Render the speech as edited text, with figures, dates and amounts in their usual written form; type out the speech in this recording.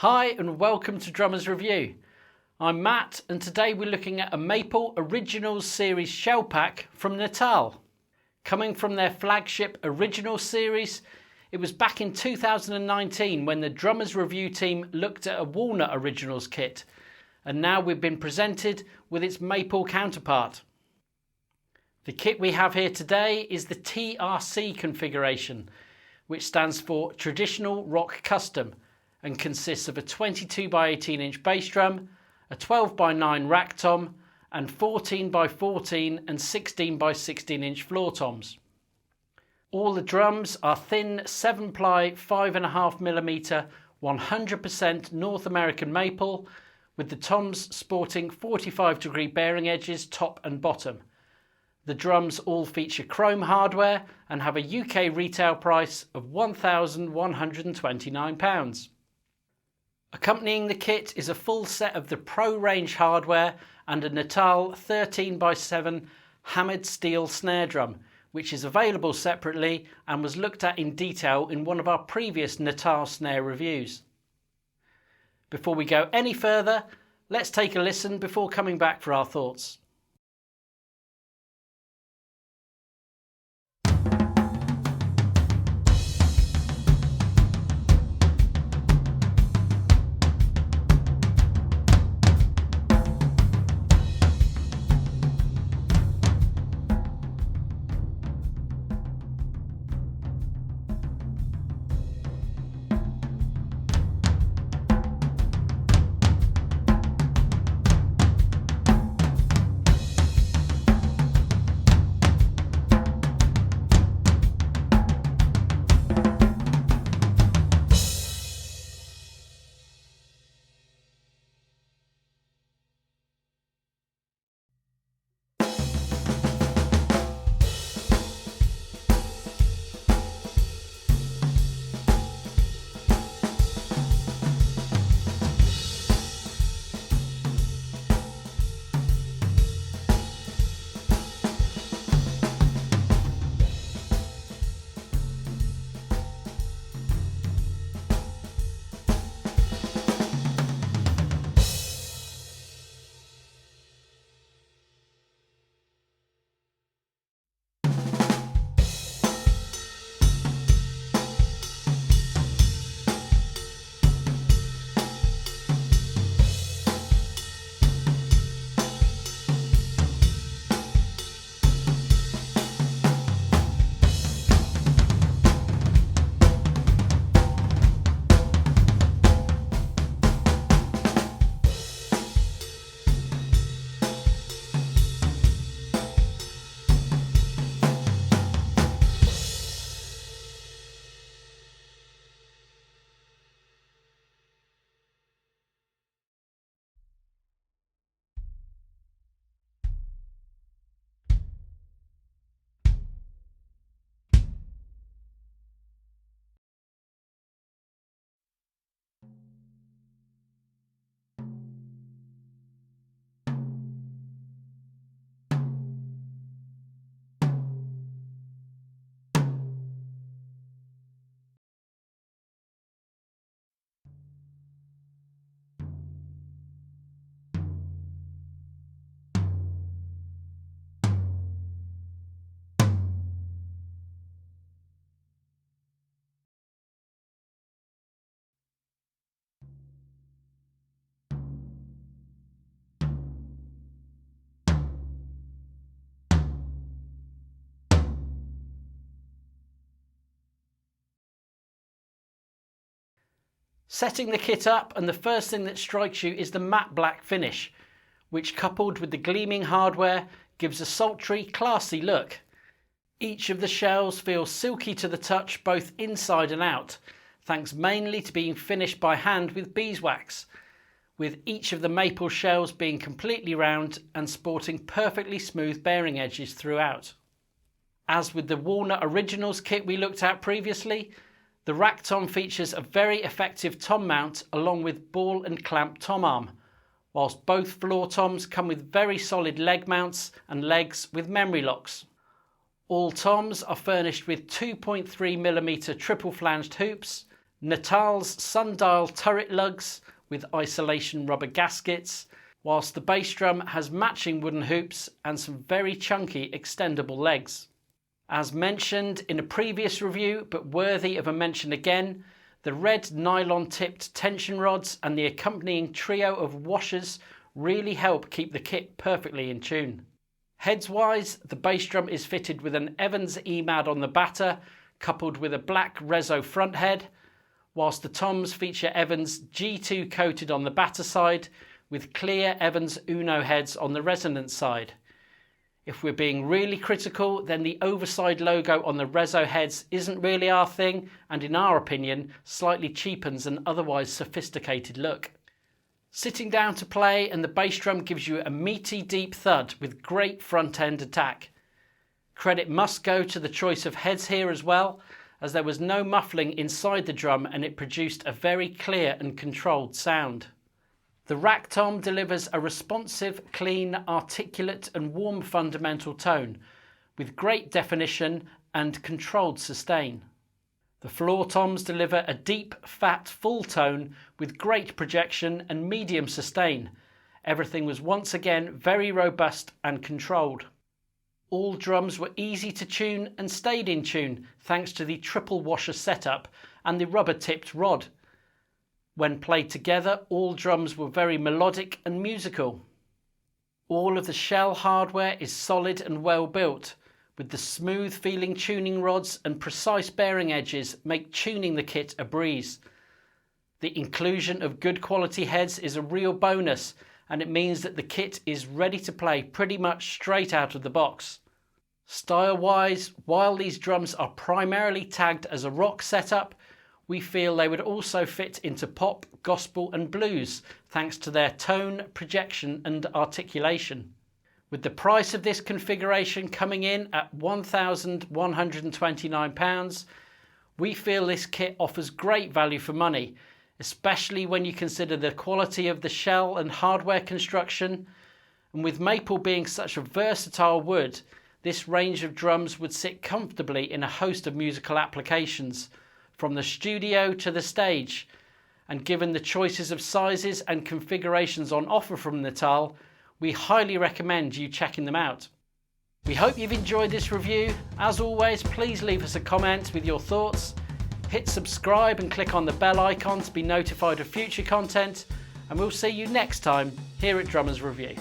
Hi and welcome to Drummers Review. I'm Matt and today we're looking at a Maple Originals Series shell pack from Natal. Coming from their flagship Originals series, it was back in 2019 when the Drummers Review team looked at a Walnut Originals kit, and now we've been presented with its Maple counterpart. The kit we have here today is the TRC configuration, which stands for Traditional Rock Custom, and consists of a 22 by 18 inch bass drum, a 12 by 9 rack tom, and 14 by 14 and 16 by 16 inch floor toms. All the drums are thin 7-ply 5.5mm 100% North American maple, with the toms sporting 45-degree bearing edges top and bottom. The drums all feature chrome hardware and have a UK retail price of £1,129. Accompanying the kit is a full set of the Pro range hardware and a Natal 13 by 7 hammered steel snare drum, which is available separately and was looked at in detail in one of our previous Natal snare reviews. Before we go any further, let's take a listen before coming back for our thoughts. Setting the kit up, and the first thing that strikes you is the matte black finish, which coupled with the gleaming hardware gives a sultry, classy look. Each of the shells feels silky to the touch both inside and out, thanks mainly to being finished by hand with beeswax, with each of the maple shells being completely round and sporting perfectly smooth bearing edges throughout. As with the Walnut Originals kit we looked at previously, the rack tom features a very effective tom mount along with ball and clamp tom arm, whilst both floor toms come with very solid leg mounts and legs with memory locks. All toms are furnished with 2.3mm triple flanged hoops Natal's sundial turret lugs with isolation rubber gaskets, whilst the bass drum has matching wooden hoops and some very chunky extendable legs. As mentioned in a previous review, but worthy of a mention again, the red nylon tipped tension rods and the accompanying trio of washers really help keep the kit perfectly in tune. Heads wise, the bass drum is fitted with an Evans EMAD on the batter coupled with a black Rezo front head, whilst the toms feature Evans G2 coated on the batter side with clear Evans Uno heads on the resonance side. If we're being really critical, then the overside logo on the Rezo heads isn't really our thing and in our opinion slightly cheapens an otherwise sophisticated look. Sitting down to play and the bass drum gives you a meaty deep thud with great front end attack. Credit must go to the choice of heads here as well, as there was no muffling inside the drum and it produced a very clear and controlled sound. The rack tom delivers a responsive, clean, articulate and warm fundamental tone with great definition and controlled sustain. The floor toms deliver a deep, fat, full tone with great projection and medium sustain. Everything was once again very robust and controlled. All drums were easy to tune and stayed in tune thanks to the triple washer setup and the rubber tipped rod. When played together, all drums were very melodic and musical. All of the shell hardware is solid and well built, with the smooth feeling tuning rods and precise bearing edges make tuning the kit a breeze. The inclusion of good quality heads is a real bonus, and it means that the kit is ready to play pretty much straight out of the box. Style wise, while these drums are primarily tagged as a rock setup, we feel they would also fit into pop, gospel and blues thanks to their tone, projection and articulation. With the price of this configuration coming in at £1,129, we feel this kit offers great value for money, especially when you consider the quality of the shell and hardware construction. And with maple being such a versatile wood, this range of drums would sit comfortably in a host of musical applications, from the studio to the stage, and given the choices of sizes and configurations on offer from Natal, we highly recommend you checking them out. We hope you've enjoyed this review. As always, please leave us a comment with your thoughts. Hit subscribe and click on the bell icon to be notified of future content, and we'll see you next time here at Drummers Review.